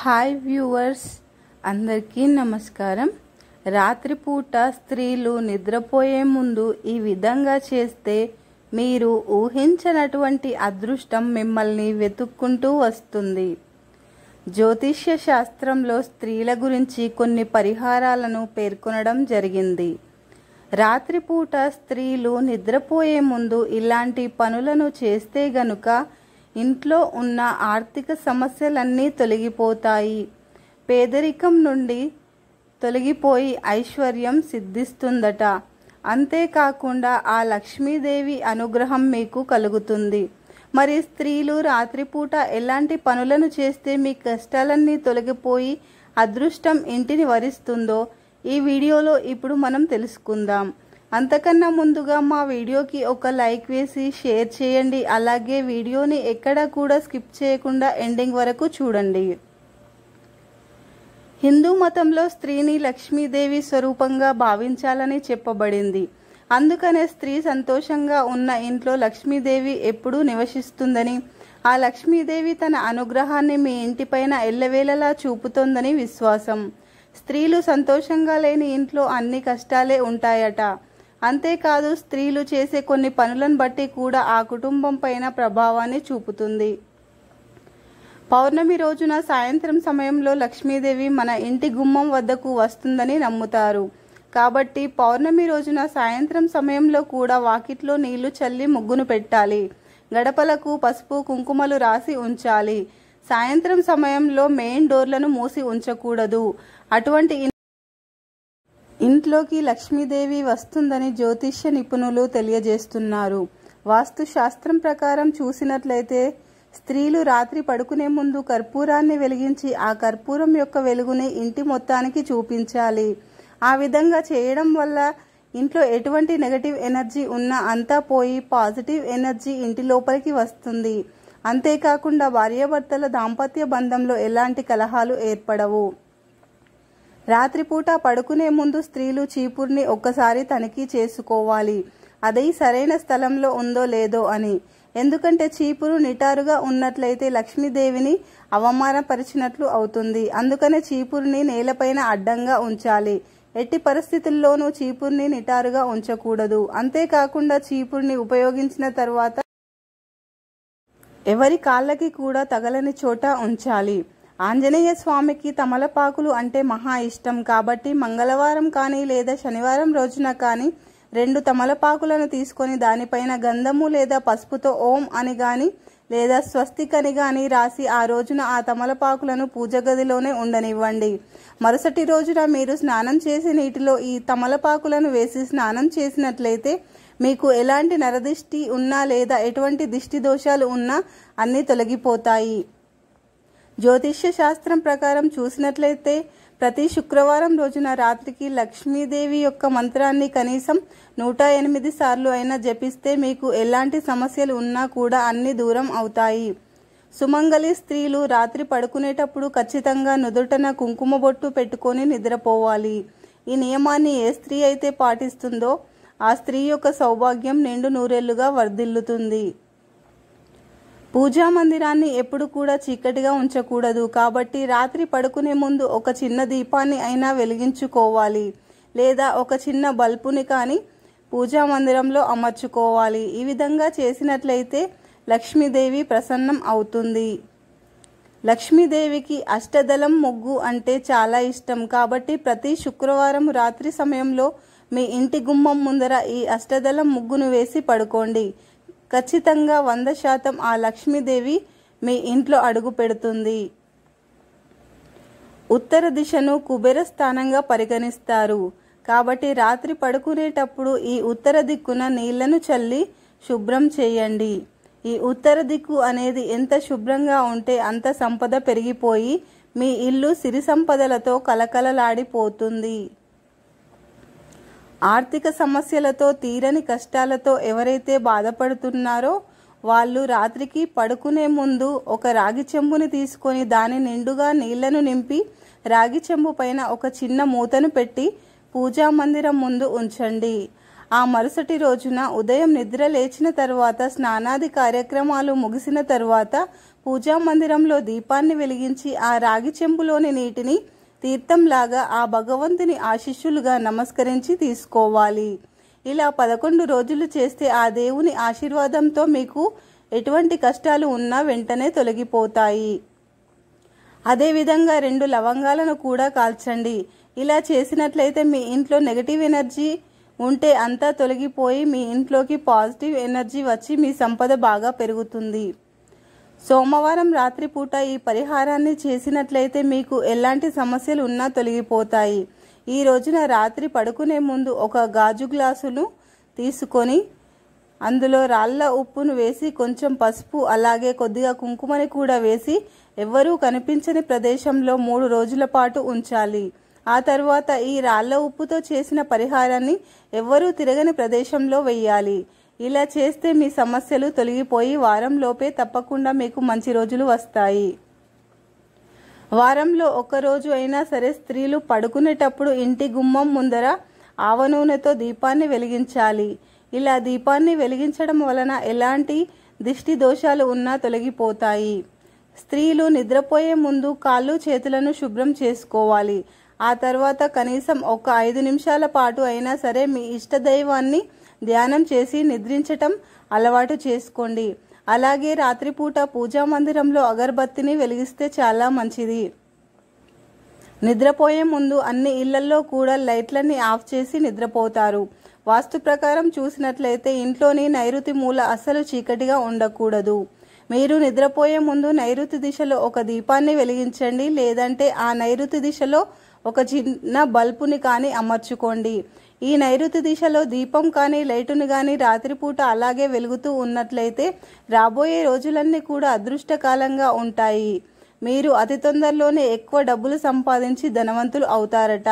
Hi viewers, అందరికీ నమస్కారం. రాత్రిపూట స్త్రీలు నిద్రపోయే ముందు ఈ విధంగా చేస్తే మీరు ఊహించనటువంటి అదృష్టం మిమ్మల్ని వెతుక్కుంటూ వస్తుంది. జ్యోతిష్య శాస్త్రంలో స్త్రీల గురించి కొన్ని పరిహారాలను పేర్కొనడం జరిగింది. రాత్రిపూట స్త్రీలు నిద్రపోయే ముందు ఇలాంటి పనులను చేస్తే గనుక ఇంట్లో ఉన్న ఆర్థిక సమస్యలన్నీ తొలగిపోతాయి. పేదరికం నుండి తొలగిపోయి ఐశ్వర్యం సిద్ధిస్తుందట. అంతేకాకుండా ఆ లక్ష్మీదేవి అనుగ్రహం మీకు కలుగుతుంది. మరి స్త్రీలు రాత్రిపూట ఎలాంటి పనులను చేస్తే మీ కష్టాలన్నీ తొలగిపోయి అదృష్టం ఇంటిని వరిస్తుందో ఈ వీడియోలో ఇప్పుడు మనం తెలుసుకుందాం. అంతకన్నా ముందుగా మా వీడియోకి ఒక లైక్ వేసి షేర్ చేయండి. అలాగే వీడియోని ఎక్కడా కూడా స్కిప్ చేయకుండా ఎండింగ్ వరకు చూడండి. హిందూ మతంలో స్త్రీని లక్ష్మీదేవి స్వరూపంగా భావించాలని చెప్పబడింది. అందుకనే స్త్రీ సంతోషంగా ఉన్న ఇంట్లో లక్ష్మీదేవి ఎప్పుడూ నివసిస్తుందని, ఆ లక్ష్మీదేవి తన అనుగ్రహాన్ని మీ ఇంటిపైన ఎల్లవేళలా చూపుతోందని విశ్వాసం. స్త్రీలు సంతోషంగా లేని ఇంట్లో అన్ని కష్టాలే ఉంటాయట. అంతేకాదు, స్త్రీలు చేసే కొన్ని పనులను బట్టి కూడా ఆ కుటుంబం పైన ప్రభావాన్ని చూపుతుంది. పౌర్ణమి రోజున సాయంత్రం సమయంలో లక్ష్మీదేవి మన ఇంటి గుమ్మం వద్దకు వస్తుందని నమ్ముతారు. కాబట్టి పౌర్ణమి రోజున సాయంత్రం సమయంలో కూడా వాకిట్లో నీళ్లు చల్లి ముగ్గును పెట్టాలి. గడపలకు పసుపు కుంకుమలు రాసి ఉంచాలి. సాయంత్రం సమయంలో మెయిన్ డోర్లను మూసి ఉంచకూడదు. అటువంటి ఇంట్లోకి లక్ష్మీదేవి వస్తుందని జ్యోతిష్య నిపుణులు తెలియజేస్తున్నారు. వాస్తు శాస్త్రం ప్రకారం చూసినట్లయితే స్త్రీలు రాత్రి పడుకునే ముందు కర్పూరాన్ని వెలిగించి ఆ కర్పూరం యొక్క వెలుగుని ఇంటి మొత్తానికి చూపించాలి. ఆ విధంగా చేయడం వల్ల ఇంట్లో ఎటువంటి నెగటివ్ ఎనర్జీ ఉన్నా అంతా పోయి పాజిటివ్ ఎనర్జీ ఇంటి లోపలికి వస్తుంది. అంతేకాకుండా భార్యాభర్తల దాంపత్య బంధంలో ఎలాంటి కలహాలు ఏర్పడవు. రాత్రిపూట పడుకునే ముందు స్త్రీలు చీపుర్ని ఒక్కసారి తనిఖీ చేసుకోవాలి. అది సరైన స్థలంలో ఉందో లేదో అని. ఎందుకంటే చీపురు నిటారుగా ఉన్నట్లయితే లక్ష్మీదేవిని అవమానపరిచినట్లు అవుతుంది. అందుకనే చీపురుని నేలపైన అడ్డంగా ఉంచాలి. ఎట్టి పరిస్థితుల్లోనూ చీపురుని నిటారుగా ఉంచకూడదు. అంతేకాకుండా చీపురుని ఉపయోగించిన తర్వాత ఎవరి కాళ్ళకి కూడా తగలని చోట ఉంచాలి. ఆంజనేయ స్వామికి తమలపాకులు అంటే మహా ఇష్టం. కాబట్టి మంగళవారం కానీ లేదా శనివారం రోజున కానీ 2 తమలపాకులను తీసుకొని దానిపైన గంధము లేదా పసుపుతో ఓం అని గాని లేదా స్వస్తిక్ అని గాని రాసి ఆ రోజున ఆ తమలపాకులను పూజ గదిలోనే ఉండనివ్వండి. మరుసటి రోజున మీరు స్నానం చేసే నీటిలో ఈ తమలపాకులను వేసి స్నానం చేసినట్లయితే మీకు ఎలాంటి నరదిష్టి ఉన్నా లేదా ఎటువంటి దిష్టి దోషాలు ఉన్నా అన్నీ తొలగిపోతాయి. జ్యోతిష్య శాస్త్రం ప్రకారం చూసినట్లయితే ప్రతి శుక్రవారం రోజున రాత్రికి లక్ష్మీదేవి యొక్క మంత్రాన్ని కనీసం 108 సార్లు అయినా జపిస్తే మీకు ఎలాంటి సమస్యలు ఉన్నా కూడా అన్ని దూరం అవుతాయి. సుమంగళి స్త్రీలు రాత్రి పడుకునేటప్పుడు ఖచ్చితంగా నుదుటన కుంకుమ బొట్టు పెట్టుకొని నిద్రపోవాలి. ఈ నియమాన్ని ఏ స్త్రీ అయితే పాటిస్తుందో ఆ స్త్రీ యొక్క సౌభాగ్యం నిండు నూరేళ్లుగా వర్ధిల్లుతుంది. పూజా మందిరాన్ని ఎప్పుడు కూడా చీకటిగా ఉంచకూడదు. కాబట్టి రాత్రి పడుకునే ముందు ఒక చిన్న దీపాన్ని అయినా వెలిగించుకోవాలి. లేదా ఒక చిన్న బల్బుని కానీ పూజా మందిరంలో అమర్చుకోవాలి. ఈ విధంగా చేసినట్లయితే లక్ష్మీదేవి ప్రసన్నం అవుతుంది. లక్ష్మీదేవికి అష్టదళం ముగ్గు అంటే చాలా ఇష్టం. కాబట్టి ప్రతి శుక్రవారం రాత్రి సమయంలో మీ ఇంటి గుమ్మం ముందర ఈ అష్టదళం ముగ్గును వేసి పడుకోండి. ఖచ్చితంగా 100% ఆ లక్ష్మీదేవి మీ ఇంట్లో అడుగు పెడుతుంది. ఉత్తర దిశను కుబేర స్థానంగా పరిగణిస్తారు. కాబట్టి రాత్రి పడుకునేటప్పుడు ఈ ఉత్తర దిక్కున నీళ్లను చల్లి శుభ్రం చేయండి. ఈ ఉత్తర దిక్కు అనేది ఎంత శుభ్రంగా ఉంటే అంత సంపద పెరిగిపోయి మీ ఇల్లు సిరి సంపదలతో కలకలలాడిపోతుంది. ఆర్థిక సమస్యలతో తీరని కష్టాలతో ఎవరైతే బాధపడుతున్నారో వాళ్ళు రాత్రికి పడుకునే ముందు ఒక రాగి చెంబుని తీసుకొని దాని నిండుగా నీళ్లను నింపి రాగి చెంబు పైన ఒక చిన్న మూతను పెట్టి పూజా మందిరం ముందు ఉంచండి. ఆ మరుసటి రోజున ఉదయం నిద్ర లేచిన తర్వాత స్నానాది కార్యక్రమాలు ముగిసిన తర్వాత పూజా మందిరంలో దీపాన్ని వెలిగించి ఆ రాగి చెంబులోని నీటిని తీర్థంలాగా ఆ భగవంతుని ఆశీస్సులుగా నమస్కరించి తీసుకోవాలి. ఇలా 11 రోజులు చేస్తే ఆ దేవుని ఆశీర్వాదంతో మీకు ఎటువంటి కష్టాలు ఉన్నా వెంటనే తొలగిపోతాయి. అదేవిధంగా 2 లవంగాలను కూడా కాల్చండి. ఇలా చేసినట్లయితే మీ ఇంట్లో నెగటివ్ ఎనర్జీ ఉంటే అంతా తొలగిపోయి మీ ఇంట్లోకి పాజిటివ్ ఎనర్జీ వచ్చి మీ సంపద బాగా పెరుగుతుంది. సోమవారం రాత్రిపూట ఈ పరిహారాన్ని చేసినట్లయితే మీకు ఎలాంటి సమస్యలు ఉన్నా తొలగిపోతాయి. ఈ రోజున రాత్రి పడుకునే ముందు ఒక గాజు గ్లాసును తీసుకొని అందులో రాళ్ళ ఉప్పును వేసి కొంచెం పసుపు అలాగే కొద్దిగా కుంకుమని కూడా వేసి ఎవ్వరూ కనిపించని ప్రదేశంలో 3 రోజుల పాటు ఉంచాలి. ఆ తర్వాత ఈ రాళ్ళ ఉప్పుతో చేసిన పరిహారాన్ని ఎవ్వరూ తిరగని ప్రదేశంలో వెయ్యాలి. ఇలా చేస్తే మీ సమస్యలు తొలగిపోయి వారంలోపే తప్పకుండా మీకు మంచి రోజులు వస్తాయి. వారంలో 1 రోజు అయినా సరే స్త్రీలు పడుకునేటప్పుడు ఇంటి గుమ్మం ముందర ఆవ నూనెతో దీపాన్ని వెలిగించాలి. ఇలా దీపాన్ని వెలిగించడం వలన ఎలాంటి దిష్టి దోషాలు ఉన్నా తొలగిపోతాయి. స్త్రీలు నిద్రపోయే ముందు కాళ్ళు చేతులను శుభ్రం చేసుకోవాలి. ఆ తర్వాత కనీసం ఒక 5 నిమిషాల పాటు అయినా సరే మీ ఇష్టదైవాన్ని ధ్యానం చేసి నిద్రించటం అలవాటు చేసుకోండి. అలాగే రాత్రిపూట పూజా మందిరంలో అగరబత్తిని వెలిగిస్తే చాలా మంచిది. నిద్రపోయే ముందు అన్ని ఇళ్లలో కూడా లైట్లన్నీ ఆఫ్ చేసి నిద్రపోతారు. వాస్తు ప్రకారం చూసినట్లయితే ఇంట్లోని నైరుతి మూల అస్సలు చీకటిగా ఉండకూడదు. మీరు నిద్రపోయే ముందు నైరుతి దిశలో ఒక దీపాన్ని వెలిగించండి. లేదంటే ఆ నైరుతి దిశలో ఒక చిన్న బల్బుని కానీ అమర్చుకోండి. ఈ నైరుతి దిశలో దీపం కానీ లైటును కానీ రాత్రిపూట అలాగే వెలుగుతూ ఉన్నట్లయితే రాబోయే రోజులన్నీ కూడా అదృష్టకాలంగా ఉంటాయి. మీరు అతి తొందరలోనే ఎక్కువ డబ్బులు సంపాదించి ధనవంతులు అవుతారట.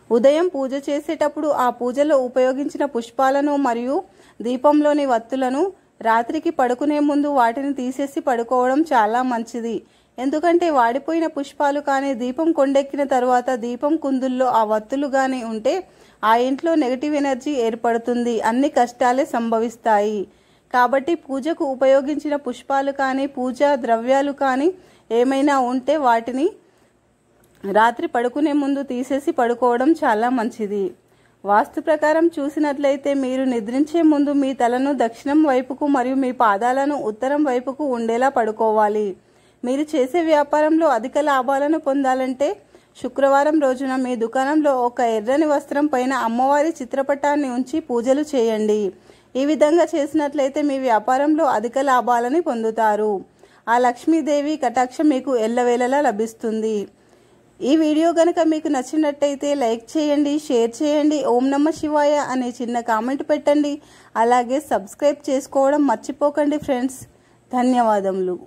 ఉదయం పూజ చేసేటప్పుడు ఆ పూజలో ఉపయోగించిన పుష్పాలను మరియు దీపంలోని వత్తులను రాత్రికి పడుకునే ముందు వాటిని తీసేసి పడుకోవడం చాలా మంచిది. ఎందుకంటే వాడిపోయిన పుష్పాలు కానీ దీపం కొండెక్కిన తరువాత దీపం కుందుల్లో ఆ వత్తులు కానీ ఉంటే ఆ ఇంట్లో నెగటివ్ ఎనర్జీ ఏర్పడుతుంది. అన్ని కష్టాలే సంభవిస్తాయి. కాబట్టి పూజకు ఉపయోగించిన పుష్పాలు కానీ పూజా ద్రవ్యాలు కానీ ఏమైనా ఉంటే వాటిని రాత్రి పడుకునే ముందు తీసేసి పడుకోవడం చాలా మంచిది. వాస్తు ప్రకారం చూసినట్లయితే మీరు నిద్రించే ముందు మీ తలను దక్షిణం వైపుకు మరియు మీ పాదాలను ఉత్తరం వైపుకు ఉండేలా పడుకోవాలి. మీరు చేసే వ్యాపారంలో అధిక లాభాలను పొందాలంటే శుక్రవారం రోజున మీ దుకాణంలో ఒక ఎర్రని వస్త్రం పైన అమ్మవారి చిత్రపటాన్ని ఉంచి పూజలు చేయండి. ఈ విధంగా చేసినట్లయితే మీ వ్యాపారంలో అధిక లాభాలని పొందుతారు. ఆ లక్ష్మీదేవి కటాక్షం మీకు ఎల్లవేళలా లభిస్తుంది. ఈ వీడియో గనుక మీకు నచ్చినట్టయితే లైక్ చేయండి, షేర్ చేయండి, ఓం నమ శివాయ అనే చిన్న కామెంట్ పెట్టండి. అలాగే సబ్స్క్రైబ్ చేసుకోవడం మర్చిపోకండి ఫ్రెండ్స్. ధన్యవాదములు.